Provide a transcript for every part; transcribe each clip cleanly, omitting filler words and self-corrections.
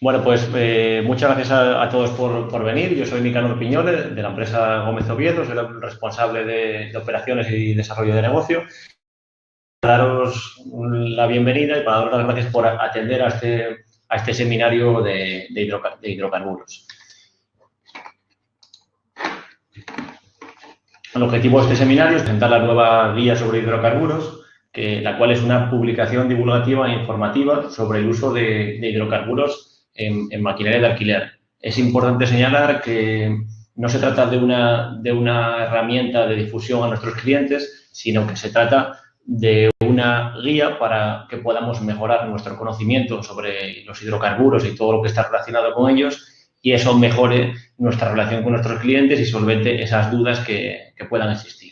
Bueno, pues muchas gracias a todos por venir. Yo soy Nicanor Piñole, de la empresa Gómez Oviedo, soy el responsable de operaciones y desarrollo de negocio. Para daros la bienvenida y para daros las gracias por atender a este seminario de hidrocarburos. El objetivo de este seminario es presentar la nueva guía sobre hidrocarburos, la cual es una publicación divulgativa e informativa sobre el uso de hidrocarburos en maquinaria de alquiler. Es importante señalar que no se trata de una herramienta de difusión a nuestros clientes, sino que se trata de una guía para que podamos mejorar nuestro conocimiento sobre los hidrocarburos y todo lo que está relacionado con ellos, y eso mejore nuestra relación con nuestros clientes y solvente esas dudas que puedan existir.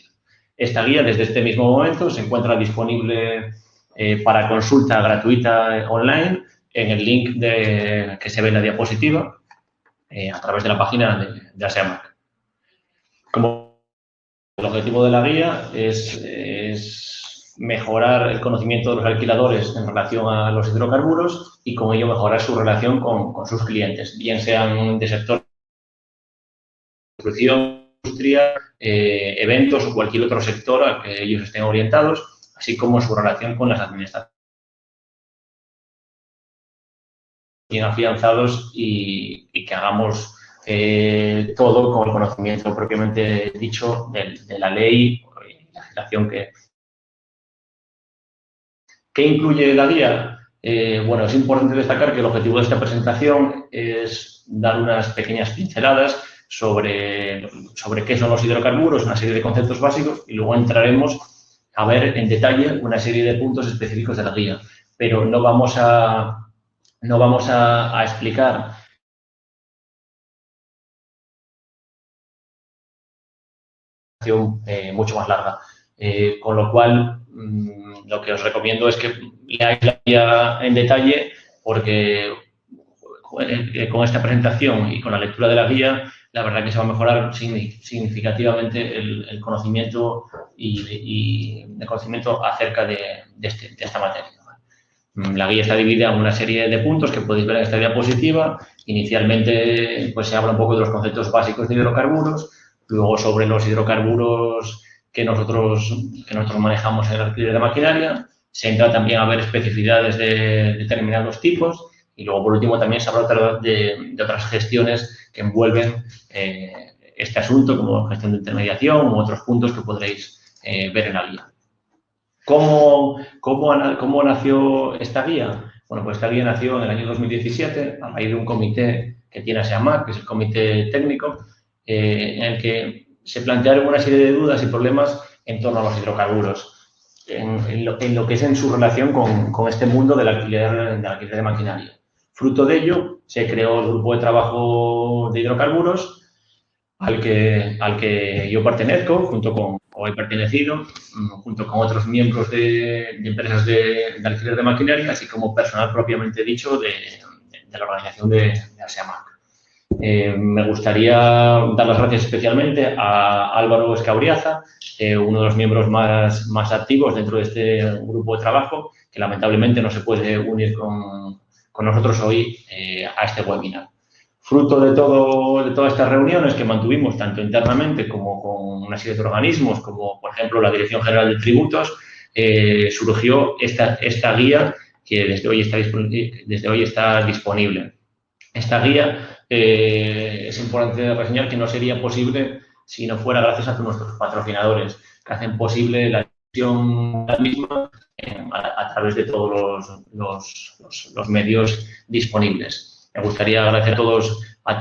Esta guía, desde este mismo momento, se encuentra disponible para consulta gratuita online en el link que se ve en la diapositiva a través de la página de ASEAMAC. Como el objetivo de la guía es mejorar el conocimiento de los alquiladores en relación a los hidrocarburos y con ello mejorar su relación con sus clientes, bien sean de sector construcción, industria, eventos o cualquier otro sector al que ellos estén orientados, así como su relación con las administraciones bien afianzados y que hagamos todo con el conocimiento propiamente dicho de la ley y la legislación ¿Qué incluye la guía? Bueno, es importante destacar que el objetivo de esta presentación es dar unas pequeñas pinceladas sobre qué son los hidrocarburos, una serie de conceptos básicos, y luego entraremos a ver en detalle una serie de puntos específicos de la guía. Pero no vamos a explicar mucho más larga. Con lo cual, lo que os recomiendo es que leáis la guía en detalle, porque con esta presentación y con la lectura de la guía, la verdad que se va a mejorar significativamente el conocimiento y el conocimiento acerca de esta materia. La guía está dividida en una serie de puntos que podéis ver en esta diapositiva. Inicialmente, pues se habla un poco de los conceptos básicos de hidrocarburos, luego sobre los hidrocarburos que nosotros manejamos en el alquiler de maquinaria. Se entra también a ver especificidades de determinados tipos y luego, por último, también se habla de otras gestiones que envuelven este asunto, como gestión de intermediación u otros puntos que podréis ver en la guía. ¿Cómo nació esta guía? Bueno, pues esta guía nació en el año 2017 a raíz de un comité que tiene ASEAMAC, que es el comité técnico, en el que se plantearon una serie de dudas y problemas en torno a los hidrocarburos, en lo que es en su relación con este mundo del alquiler de maquinaria. Fruto de ello, se creó el grupo de trabajo de hidrocarburos, al que yo pertenezco, o he pertenecido, junto con otros miembros de empresas de alquiler de maquinaria, así como personal propiamente dicho de la organización de ASEAMAC. Me gustaría dar las gracias especialmente a Álvaro Escauriaza, uno de los miembros más activos dentro de este grupo de trabajo, que lamentablemente no se puede unir con nosotros hoy a este webinar. Fruto de todas estas reuniones que mantuvimos tanto internamente como con una serie de organismos, como por ejemplo la Dirección General de Tributos, surgió esta guía que desde hoy está disponible. Esta guía es importante reseñar que no sería posible si no fuera gracias a nuestros patrocinadores, que hacen posible la difusión de la misma a través de todos los medios disponibles. Me gustaría agradecer a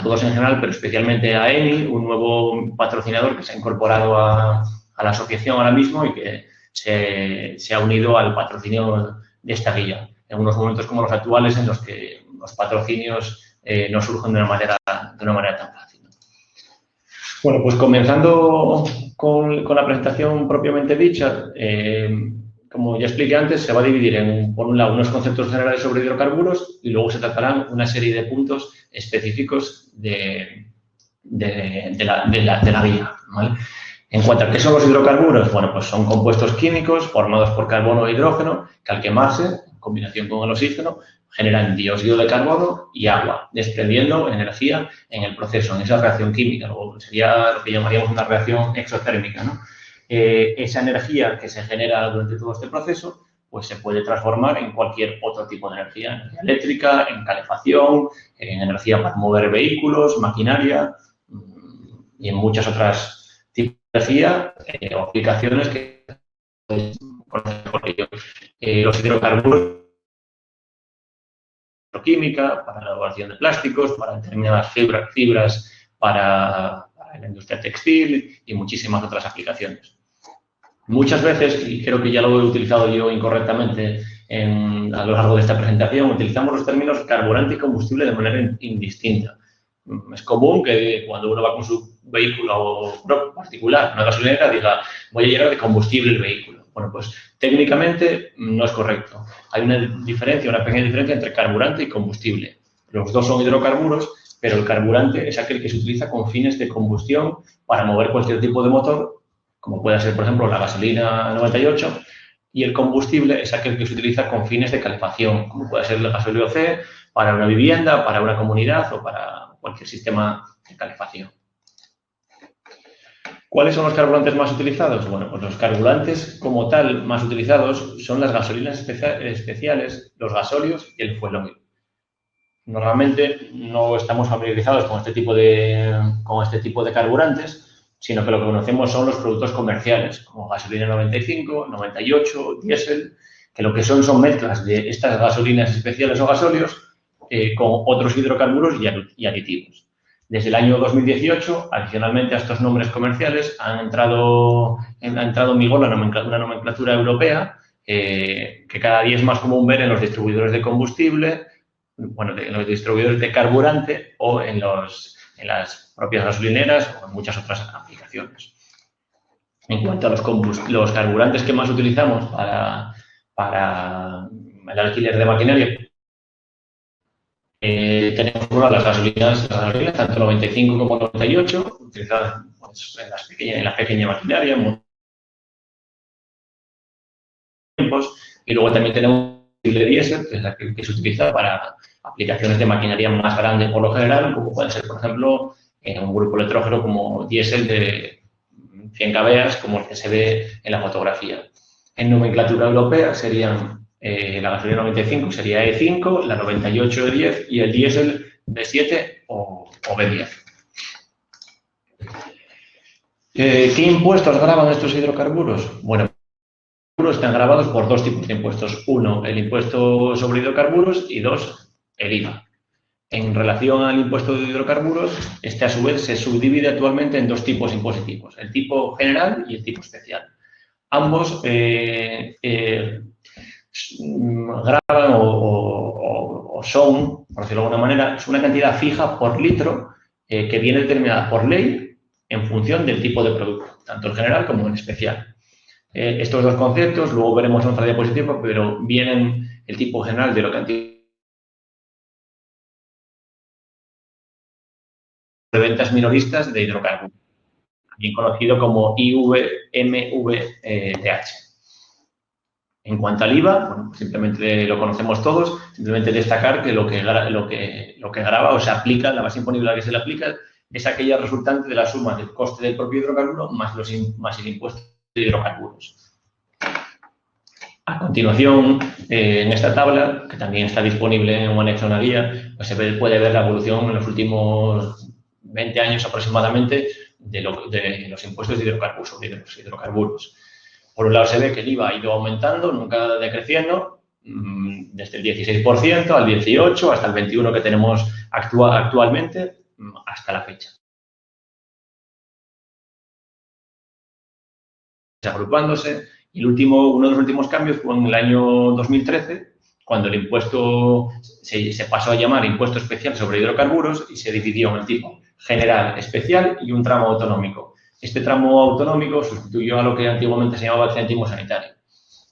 todos en general, pero especialmente a ENI, un nuevo patrocinador que se ha incorporado a la asociación ahora mismo y que se ha unido al patrocinio de esta guía, en unos momentos como los actuales en los que los patrocinios no surgen de una manera tan fácil. Bueno, pues comenzando con la presentación propiamente dicha, como ya expliqué antes, se va a dividir por un lado, unos conceptos generales sobre hidrocarburos y luego se tratarán una serie de puntos específicos de la guía, ¿vale? En cuanto a qué son los hidrocarburos, bueno, pues son compuestos químicos formados por carbono e hidrógeno que al quemarse, en combinación con el oxígeno, generan dióxido de carbono y agua, desprendiendo energía en el proceso, en esa reacción química. Luego sería lo que llamaríamos una reacción exotérmica, ¿no? Esa energía que se genera durante todo este proceso pues se puede transformar en cualquier otro tipo de energía eléctrica, en calefacción, en energía para mover vehículos, maquinaria y en muchas otras tipos de energía o aplicaciones que los hidrocarburos, química, para la elaboración de plásticos, para determinadas fibras para la industria textil y muchísimas otras aplicaciones. Muchas veces, y creo que ya lo he utilizado yo incorrectamente a lo largo de esta presentación, utilizamos los términos carburante y combustible de manera indistinta. Es común que cuando uno va con su vehículo particular, una gasolinera, diga, voy a llenar de combustible el vehículo. Bueno, pues técnicamente no es correcto. Hay una diferencia, una pequeña diferencia entre carburante y combustible. Los dos son hidrocarburos, pero el carburante es aquel que se utiliza con fines de combustión para mover cualquier tipo de motor, como puede ser, por ejemplo, la gasolina 98, y el combustible es aquel que se utiliza con fines de calefacción, como puede ser el gasóleo C, para una vivienda, para una comunidad o para cualquier sistema de calefacción. ¿Cuáles son los carburantes más utilizados? Bueno, pues los carburantes como tal más utilizados son las gasolinas especiales, los gasóleos y el fuelóil. Normalmente no estamos familiarizados con este tipo de carburantes, sino que lo que conocemos son los productos comerciales, como gasolina 95, 98, diésel, que lo que son mezclas de estas gasolinas especiales o gasóleos con otros hidrocarburos y aditivos. Desde el año 2018, adicionalmente a estos nombres comerciales, ha entrado en vigor una nomenclatura europea que cada día es más común ver en los distribuidores de combustible, bueno, en los distribuidores de carburante o en las propias gasolineras o en muchas otras aplicaciones. En cuanto a los carburantes que más utilizamos para el alquiler de maquinaria, tenemos las gasolinas tanto 95 como 98, utilizadas pues, en la pequeña maquinaria, y luego también tenemos el diésel, que es la que se utiliza para aplicaciones de maquinaria más grande por lo general, como puede ser, por ejemplo, un grupo electrógeno como diésel de 100 kVA, como el que se ve en la fotografía. En nomenclatura europea serían la gasolina 95 sería E5, la 98 E10 y el diésel B7 o B10. ¿Qué impuestos graban estos hidrocarburos? Bueno, están grabados por dos tipos de impuestos. Uno, el impuesto sobre hidrocarburos y dos, el IVA. En relación al impuesto de hidrocarburos, este a su vez se subdivide actualmente en dos tipos impositivos, el tipo general y el tipo especial. Ambos graban o son, por decirlo de alguna manera, es una cantidad fija por litro que viene determinada por ley en función del tipo de producto, tanto en general como en especial. Estos dos conceptos, luego veremos en otra diapositiva, pero vienen el tipo general de lo que antiguamente de ventas minoristas de hidrocarburos, también conocido como IVMVTH. En cuanto al IVA, bueno, pues simplemente lo conocemos todos, simplemente destacar que lo que grava o se aplica, la base imponible a la que se le aplica, es aquella resultante de la suma del coste del propio hidrocarburo más el impuesto de hidrocarburos. A continuación, en esta tabla, que también está disponible en un anexo a una guía, pues se puede ver la evolución en los últimos 20 años aproximadamente de los impuestos de hidrocarburos. Por un lado se ve que el IVA ha ido aumentando, nunca decreciendo, desde el 16% al 18% hasta el 21% que tenemos actualmente hasta la fecha. Agrupándose, y uno de los últimos cambios fue en el año 2013, cuando el impuesto se pasó a llamar impuesto especial sobre hidrocarburos y se dividió en el tipo general, especial y un tramo autonómico. Este tramo autonómico sustituyó a lo que antiguamente se llamaba el céntimo sanitario.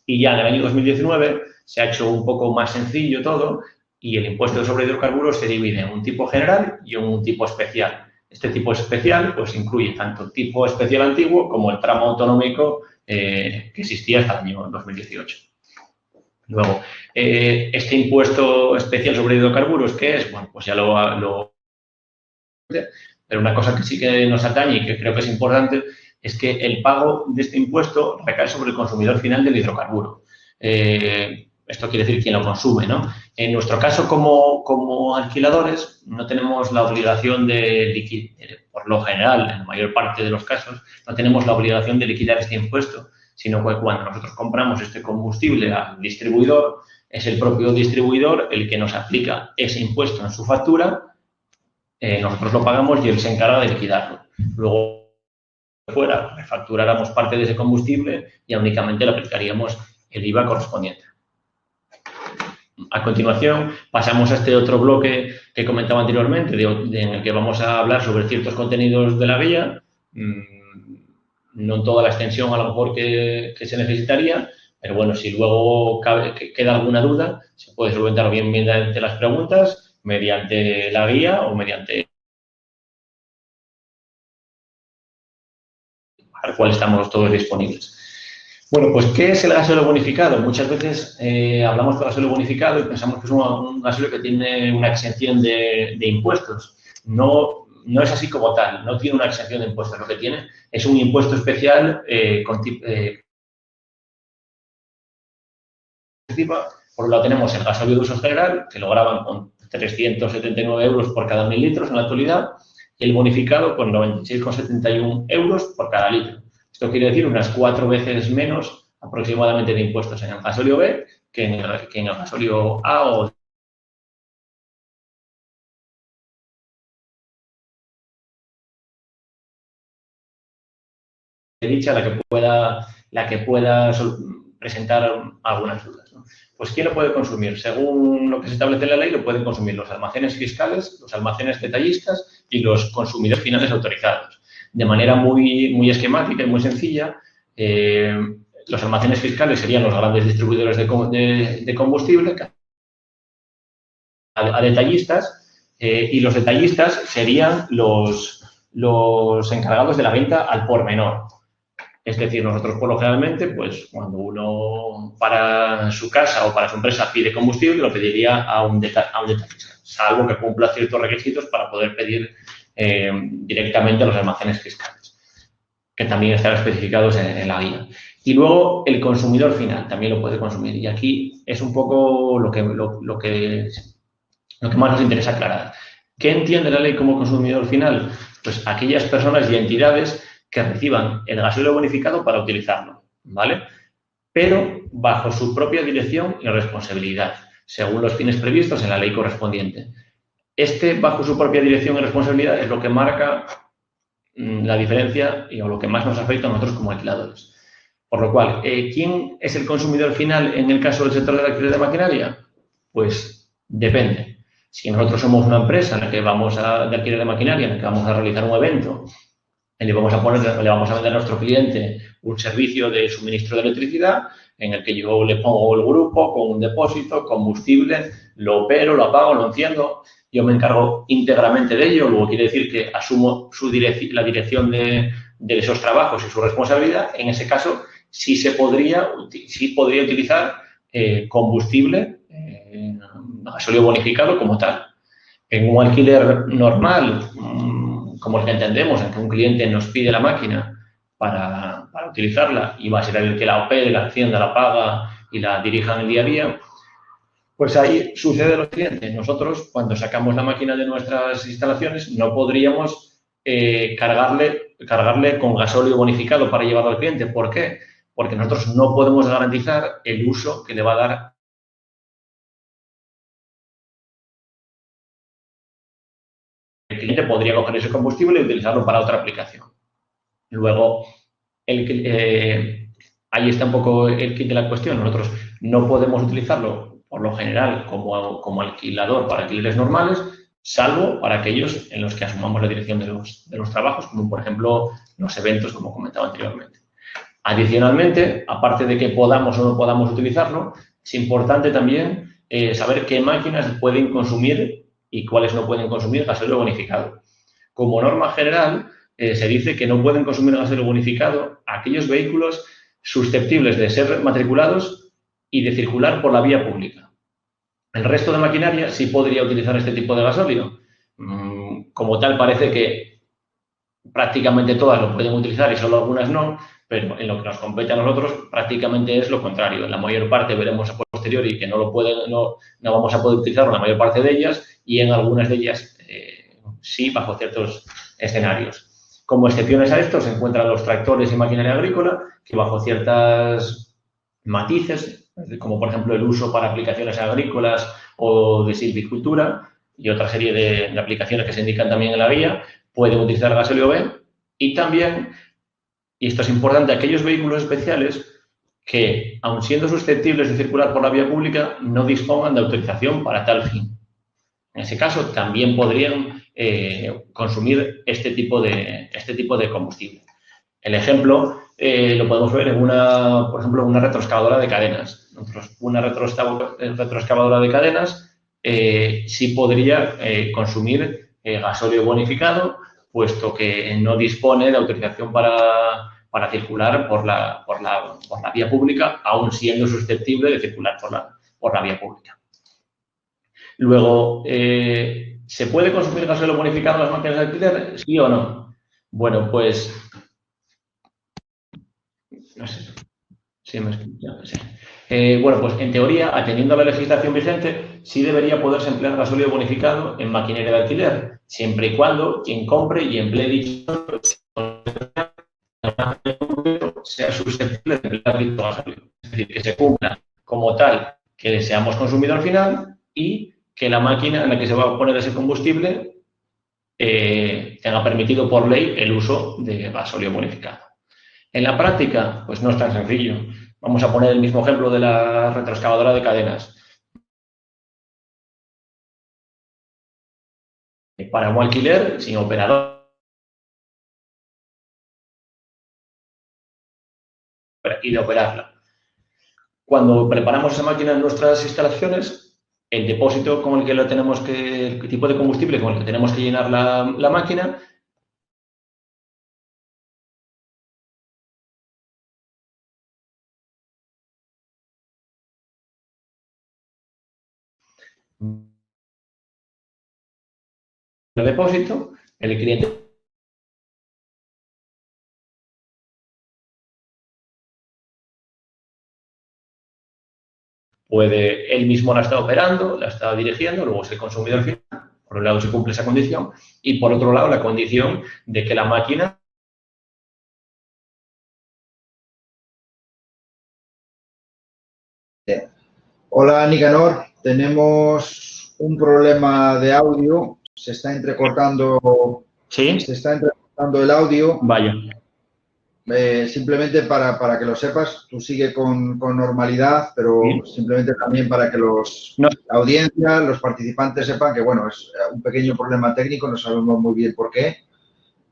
Y ya en el año 2019 se ha hecho un poco más sencillo todo y el impuesto sobre hidrocarburos se divide en un tipo general y en un tipo especial. Este tipo especial pues incluye tanto el tipo especial antiguo como el tramo autonómico que existía hasta el año 2018. Luego, este impuesto especial sobre hidrocarburos, ¿qué es? Bueno, pues ya pero una cosa que sí que nos atañe y que creo que es importante es que el pago de este impuesto recae sobre el consumidor final del hidrocarburo. Esto quiere decir quien lo consume, ¿no? En nuestro caso, como alquiladores, no tenemos la obligación de liquidar, por lo general, en la mayor parte de los casos, no tenemos la obligación de liquidar este impuesto, sino que cuando nosotros compramos este combustible al distribuidor, es el propio distribuidor el que nos aplica ese impuesto en su factura, nosotros lo pagamos y él se encarga de liquidarlo. Luego, fuera, refacturáramos parte de ese combustible y únicamente le aplicaríamos el IVA correspondiente. A continuación, pasamos a este otro bloque que comentaba anteriormente, en el que vamos a hablar sobre ciertos contenidos de la guía, no en toda la extensión a lo mejor que se necesitaría, pero bueno, si luego queda alguna duda, se puede solventar o bien mediante las preguntas, mediante la guía o mediante al cual estamos todos disponibles. Bueno, pues, ¿qué es el gasóleo bonificado? Muchas veces hablamos de gasóleo bonificado y pensamos que es un gasóleo que tiene una exención de impuestos. No es así como tal, no tiene una exención de impuestos. Lo que tiene es un impuesto especial por un lado tenemos el gasóleo de uso general, que lo graban con 379 euros por cada 1.000 litros en la actualidad, y el bonificado con 96,71 euros por cada litro. Esto quiere decir unas 4 veces menos aproximadamente de impuestos en el gasóleo B que en el gasóleo A o dicha la que pueda presentar algunas dudas, ¿no? Pues, ¿quién lo puede consumir? Según lo que se establece en la ley, lo pueden consumir los almacenes fiscales, los almacenes detallistas y los consumidores finales autorizados. De manera muy esquemática y muy sencilla, los almacenes fiscales serían los grandes distribuidores de combustible a detallistas y los detallistas serían los encargados de la venta al por menor. Es decir, nosotros por lo generalmente, pues cuando uno para su casa o para su empresa pide combustible, lo pediría a un detallista, salvo que cumpla ciertos requisitos para poder pedir directamente a los almacenes fiscales, que también están especificados en la guía. Y luego el consumidor final también lo puede consumir. Y aquí es un poco lo que más nos interesa aclarar. ¿Qué entiende la ley como consumidor final? Pues aquellas personas y entidades que reciban el gasóleo bonificado para utilizarlo, ¿vale? Pero bajo su propia dirección y responsabilidad, según los fines previstos en la ley correspondiente. Bajo su propia dirección y responsabilidad, es lo que marca la diferencia o lo que más nos afecta a nosotros como alquiladores. Por lo cual, ¿quién es el consumidor final en el caso del sector del alquiler de maquinaria? Pues depende. Si nosotros somos una empresa en la que de alquiler de maquinaria, en la que vamos a realizar un evento, le vamos a vender a nuestro cliente un servicio de suministro de electricidad en el que yo le pongo el grupo con un depósito, combustible, lo opero, lo apago, lo enciendo, yo me encargo íntegramente de ello, luego quiere decir que asumo la dirección de esos trabajos y su responsabilidad. En ese caso, sí podría utilizar combustible, gasóleo bonificado como tal. En un alquiler normal, como el que entendemos, en que un cliente nos pide la máquina para utilizarla y va a ser el que la opere, la encienda, la paga y la dirija en el día a día, pues ahí sucede lo siguiente. Nosotros, cuando sacamos la máquina de nuestras instalaciones, no podríamos cargarle con gasóleo bonificado para llevarlo al cliente. ¿Por qué? Porque nosotros no podemos garantizar el uso que le va a dar. El cliente podría coger ese combustible y utilizarlo para otra aplicación. Luego, ahí está un poco el kit de la cuestión. Nosotros no podemos utilizarlo, por lo general, como alquilador para alquileres normales, salvo para aquellos en los que asumamos la dirección de los trabajos, como por ejemplo los eventos, como comentaba anteriormente. Adicionalmente, aparte de que podamos o no podamos utilizarlo, es importante también saber qué máquinas pueden consumir y cuáles no pueden consumir gasóleo bonificado. Como norma general, se dice que no pueden consumir gasóleo bonificado aquellos vehículos susceptibles de ser matriculados y de circular por la vía pública. El resto de maquinaria sí podría utilizar este tipo de gasóleo. Como tal, parece que prácticamente todas lo pueden utilizar y solo algunas no, pero en lo que nos compete a nosotros prácticamente es lo contrario. La mayor parte veremos a posteriori que no vamos a poder utilizarlo, la mayor parte de ellas, y en algunas de ellas sí, bajo ciertos escenarios. Como excepciones a esto se encuentran los tractores y maquinaria agrícola, que bajo ciertas matices, como por ejemplo el uso para aplicaciones agrícolas o de silvicultura y otra serie de aplicaciones que se indican también en la guía, pueden utilizar gasóleo B y también, y esto es importante, aquellos vehículos especiales que, aun siendo susceptibles de circular por la vía pública, no dispongan de autorización para tal fin. En ese caso, también podrían consumir este tipo de combustible. El ejemplo lo podemos ver por ejemplo, en una retroexcavadora de cadenas. Una retroexcavadora de cadenas sí podría consumir gasóleo bonificado, puesto que no dispone de autorización para circular por la vía pública, aun siendo susceptible de circular por la vía pública. Luego, ¿se puede consumir gasóleo bonificado en las máquinas de alquiler? ¿Sí o no? Bueno, pues no sé si me escucha. Sí. Bueno, pues en teoría, atendiendo a la legislación vigente, sí debería poderse emplear gasóleo bonificado en maquinaria de alquiler, siempre y cuando quien compre y emplee dicho sea susceptible de emplear dicho gasóleo. Es decir, que se cumpla como tal que seamos consumidor final y que la máquina en la que se va a poner ese combustible tenga permitido por ley el uso de gasóleo bonificado. En la práctica, pues no es tan sencillo. Vamos a poner el mismo ejemplo de la retroexcavadora de cadenas. Para un alquiler, sin operador y de operarla. Cuando preparamos esa máquina en nuestras instalaciones, el depósito con el que el tipo de combustible con el que tenemos que llenar la máquina el depósito, el cliente él mismo la está operando, la está dirigiendo, luego es el consumidor final, por un lado se cumple esa condición, y por otro lado la condición de que la máquina Hola, Nicanor. Tenemos un problema de audio. Se está entrecortando el audio. Vaya. Simplemente para que lo sepas, tú sigue con normalidad, pero ¿Sí? simplemente también para que la audiencia, los participantes sepan que, bueno, es un pequeño problema técnico, no sabemos muy bien por qué.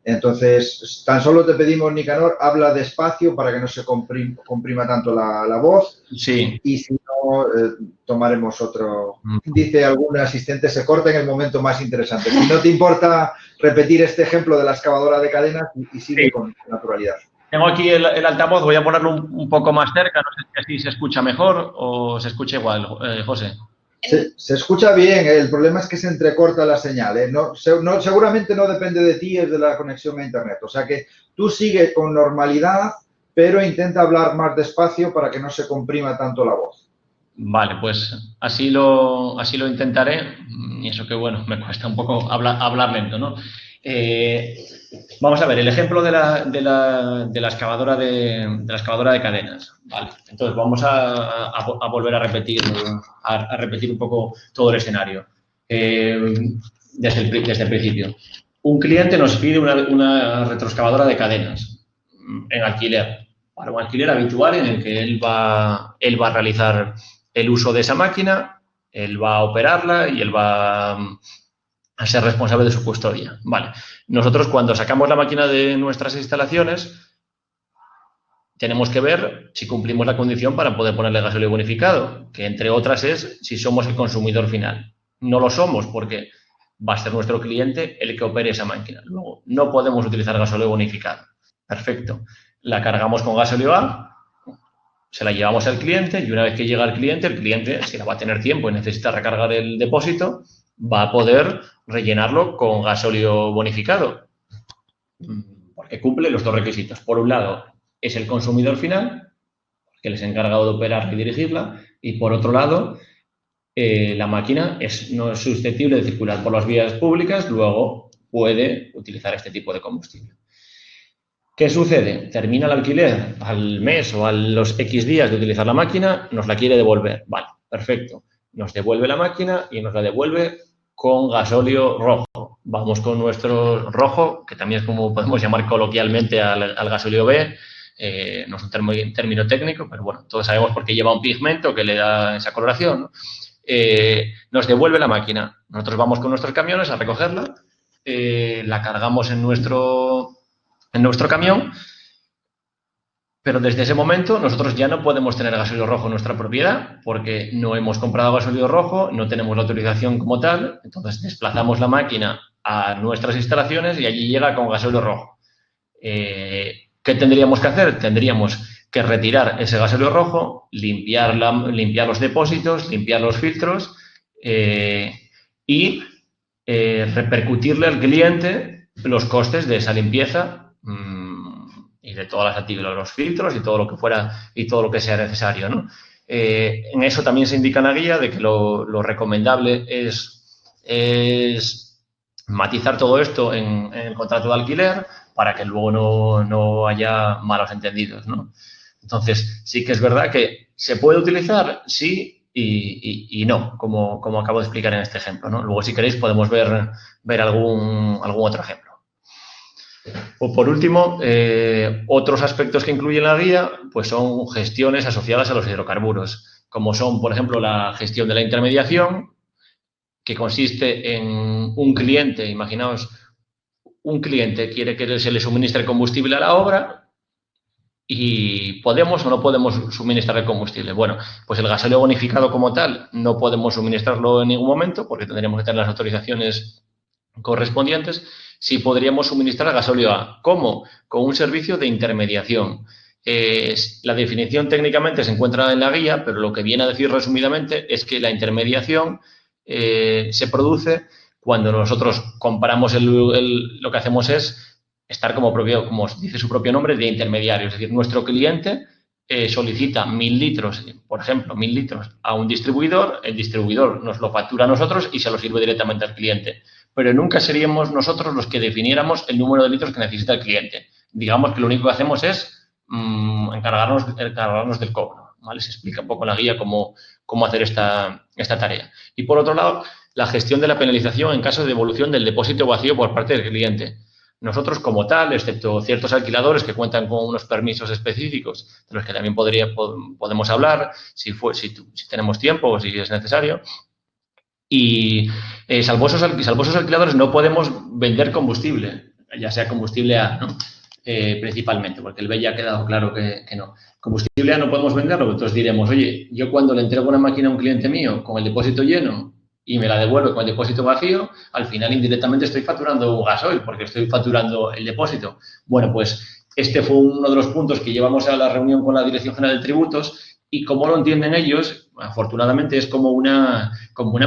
Entonces, tan solo te pedimos, Nicanor, habla despacio para que no se comprima tanto la voz. Sí. Y si no, tomaremos otro. Dice algún asistente, se corta en el momento más interesante. Si no te importa repetir este ejemplo de la excavadora de cadenas y sigue con naturalidad. Tengo aquí el altavoz, voy a ponerlo un poco más cerca, no sé si así se escucha mejor o se escucha igual, José. Se escucha bien, el problema es que se entrecorta la señal. Seguramente no depende de ti, es de la conexión a Internet. O sea que tú sigue con normalidad, pero intenta hablar más despacio para que no se comprima tanto la voz. Vale, pues así lo intentaré. Y eso que, bueno, me cuesta un poco hablar lento, ¿no? Vamos a ver, el ejemplo de la excavadora de cadenas. Vale, entonces vamos a volver a repetir un poco todo el escenario desde el principio. Un cliente nos pide una retroexcavadora de cadenas en alquiler, para un alquiler habitual en el que él va a realizar el uso de esa máquina, él va a operarla y él va a ser responsable de su custodia. Vale. Nosotros, cuando sacamos la máquina de nuestras instalaciones, tenemos que ver si cumplimos la condición para poder ponerle gasóleo bonificado, que entre otras es si somos el consumidor final. No lo somos porque va a ser nuestro cliente el que opere esa máquina. Luego, no podemos utilizar gasóleo bonificado. Perfecto. La cargamos con gasóleo A se la llevamos al cliente y una vez que llega al cliente, el cliente, si la va a tener tiempo y necesita recargar el depósito, va a poder rellenarlo con gasóleo bonificado, porque cumple los dos requisitos. Por un lado, es el consumidor final, que les ha encargado de operar y dirigirla, y por otro lado, la máquina no es susceptible de circular por las vías públicas, luego puede utilizar este tipo de combustible. ¿Qué sucede? Termina el alquiler al mes o a los X días de utilizar la máquina, nos la quiere devolver. Vale, perfecto. Nos devuelve la máquina y nos la devuelve con gasóleo rojo. Vamos con nuestro rojo, que también es como podemos llamar coloquialmente al gasóleo B. No es un término técnico, pero bueno, todos sabemos por qué lleva un pigmento que le da esa coloración, ¿no? Nos devuelve la máquina. Nosotros vamos con nuestros camiones a recogerla, la cargamos en nuestro camión, pero desde ese momento nosotros ya no podemos tener gasóleo rojo en nuestra propiedad porque no hemos comprado gasóleo rojo, no tenemos la autorización como tal, entonces desplazamos la máquina a nuestras instalaciones y allí llega con gasóleo rojo. ¿Qué tendríamos que hacer? Tendríamos que retirar ese gasóleo rojo, limpiar los depósitos, limpiar los filtros y repercutirle al cliente los costes de esa limpieza y de todas las actividades, los filtros y todo lo que fuera y todo lo que sea necesario, ¿no? En eso también se indica en la guía de que lo recomendable es matizar todo esto en el contrato de alquiler para que luego no haya malos entendidos, ¿no? Entonces, sí que es verdad que se puede utilizar, sí y no, como acabo de explicar en este ejemplo, ¿no? Luego, si queréis, podemos ver algún otro ejemplo. O por último, otros aspectos que incluye la guía pues son gestiones asociadas a los hidrocarburos, como son, por ejemplo, la gestión de la intermediación, que consiste en un cliente, imaginaos, un cliente quiere que se le suministre combustible a la obra y ¿podemos o no podemos suministrar el combustible? Bueno, pues el gasóleo bonificado como tal no podemos suministrarlo en ningún momento porque tendríamos que tener las autorizaciones correspondientes. Sí podríamos suministrar gasóleo A. ¿Cómo? Con un servicio de intermediación. La definición técnicamente se encuentra en la guía, pero lo que viene a decir resumidamente es que la intermediación se produce cuando nosotros compramos lo que hacemos es estar como dice su propio nombre, de intermediario. Es decir, nuestro cliente solicita 1.000 litros, por ejemplo, 1.000 litros a un distribuidor, el distribuidor nos lo factura a nosotros y se lo sirve directamente al cliente. Pero nunca seríamos nosotros los que definiéramos el número de litros que necesita el cliente. Digamos que lo único que hacemos es encargarnos del cobro, ¿vale? Se explica un poco en la guía cómo hacer esta tarea. Y por otro lado, la gestión de la penalización en caso de devolución del depósito vacío por parte del cliente. Nosotros, como tal, excepto ciertos alquiladores que cuentan con unos permisos específicos, de los que también podemos hablar, si tenemos tiempo o si es necesario, y salvo esos alquiladores no podemos vender combustible, ya sea combustible A, ¿no? Principalmente, porque el B ya ha quedado claro que no. Combustible A no podemos venderlo, entonces diremos, oye, yo cuando le entrego una máquina a un cliente mío con el depósito lleno y me la devuelve con el depósito vacío, al final indirectamente estoy facturando gasoil porque estoy facturando el depósito. Bueno, pues este fue uno de los puntos que llevamos a la reunión con la Dirección General de Tributos y como lo entienden ellos, afortunadamente es como una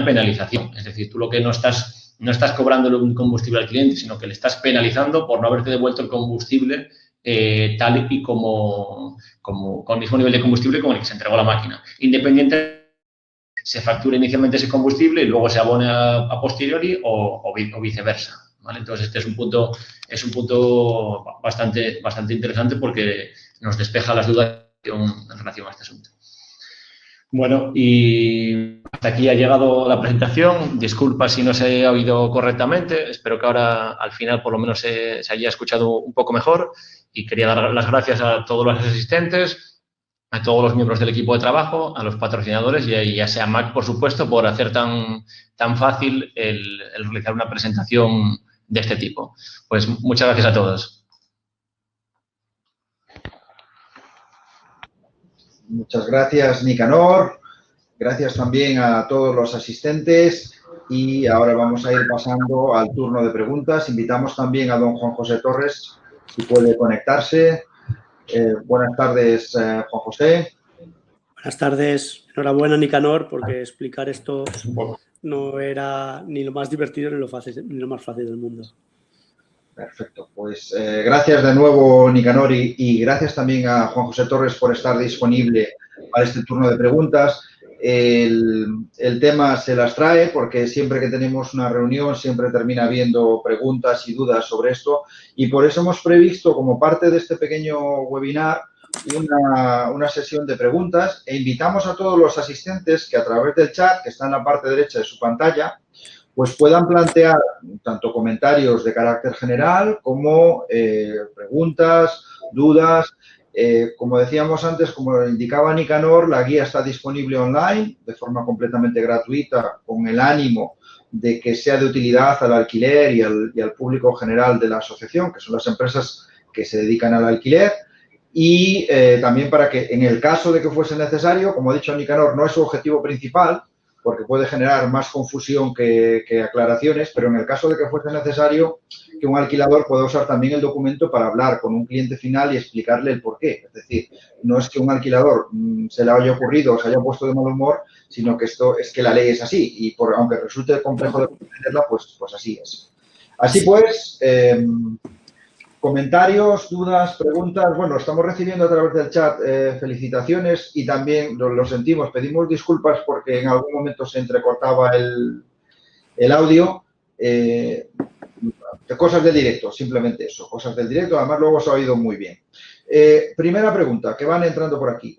penalización. Es decir, tú lo que no estás cobrando un combustible al cliente, sino que le estás penalizando por no haberte devuelto el combustible tal y como con el mismo nivel de combustible con el que se entregó la máquina. Independiente se factura inicialmente ese combustible y luego se abona a posteriori o viceversa, ¿vale? Entonces, este es un punto bastante interesante porque nos despeja las dudas en relación a este asunto. Bueno, y hasta aquí ha llegado la presentación. Disculpa si no se ha oído correctamente. Espero que ahora, al final, por lo menos se haya escuchado un poco mejor. Y quería dar las gracias a todos los asistentes, a todos los miembros del equipo de trabajo, a los patrocinadores y a SEAMAC, por supuesto, por hacer tan fácil el realizar una presentación de este tipo. Pues muchas gracias a todos. Muchas gracias, Nicanor. Gracias también a todos los asistentes. Y ahora vamos a ir pasando al turno de preguntas. Invitamos también a don Juan José Torres, si puede conectarse. Buenas tardes, Juan José. Buenas tardes. Enhorabuena, Nicanor, porque explicar esto no era ni lo más divertido ni lo más fácil del mundo. Perfecto. Pues gracias de nuevo, Nicanor, y gracias también a Juan José Torres por estar disponible para este turno de preguntas. El tema se las trae porque siempre que tenemos una reunión siempre termina habiendo preguntas y dudas sobre esto y por eso hemos previsto como parte de este pequeño webinar una sesión de preguntas e invitamos a todos los asistentes que a través del chat que está en la parte derecha de su pantalla pues puedan plantear tanto comentarios de carácter general como preguntas, dudas. Como decíamos antes, como indicaba Nicanor, la guía está disponible online de forma completamente gratuita con el ánimo de que sea de utilidad al alquiler y al público general de la asociación, que son las empresas que se dedican al alquiler. Y también para que, en el caso de que fuese necesario, como ha dicho Nicanor, no es su objetivo principal, porque puede generar más confusión que aclaraciones, pero en el caso de que fuese necesario, que un alquilador pueda usar también el documento para hablar con un cliente final y explicarle el porqué. Es decir, no es que un alquilador se le haya ocurrido o se haya puesto de mal humor, sino que esto es que la ley es así y aunque resulte complejo de comprenderla, pues así es. Así pues, comentarios, dudas, preguntas. Bueno, estamos recibiendo a través del chat felicitaciones y también lo sentimos, pedimos disculpas porque en algún momento se entrecortaba el audio. Cosas del directo, simplemente eso, cosas del directo. Además, luego se ha oído muy bien. Primera pregunta, que van entrando por aquí.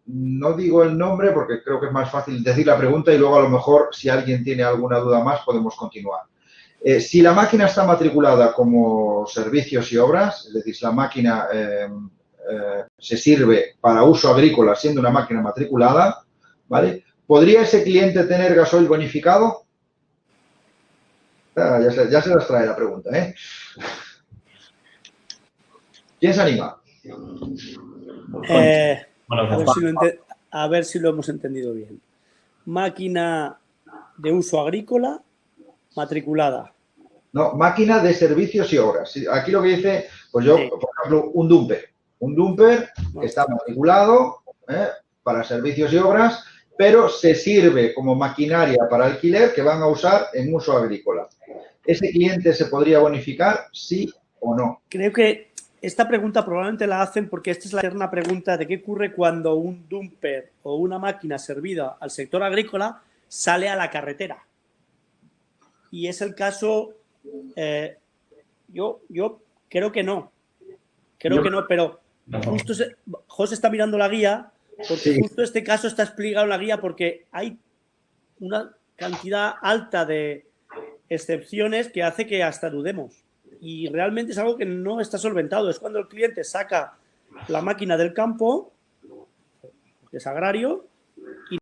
No digo el nombre porque creo que es más fácil decir la pregunta y luego a lo mejor, si alguien tiene alguna duda más, podemos continuar. Si la máquina está matriculada como servicios y obras, es decir, si la máquina se sirve para uso agrícola siendo una máquina matriculada, ¿vale? ¿Podría ese cliente tener gasoil bonificado? Ya se las trae la pregunta, ¿eh? ¿Quién se anima? A ver si lo hemos entendido bien. Máquina de uso agrícola matriculada. No, máquina de servicios y obras. Aquí lo que dice, pues yo, por ejemplo, un dumper. Un dumper que está matriculado para servicios y obras, pero se sirve como maquinaria para alquiler que van a usar en uso agrícola. ¿Ese cliente se podría bonificar, sí o no? Creo que esta pregunta probablemente la hacen porque esta es la eterna pregunta de qué ocurre cuando un dumper o una máquina servida al sector agrícola sale a la carretera. Y es el caso, yo creo que no. Creo que no, pero justo José está mirando la guía porque justo este caso está explicado en la guía porque hay una cantidad alta de excepciones que hace que hasta dudemos. Y realmente es algo que no está solventado. Es cuando el cliente saca la máquina del campo, que es agrario, y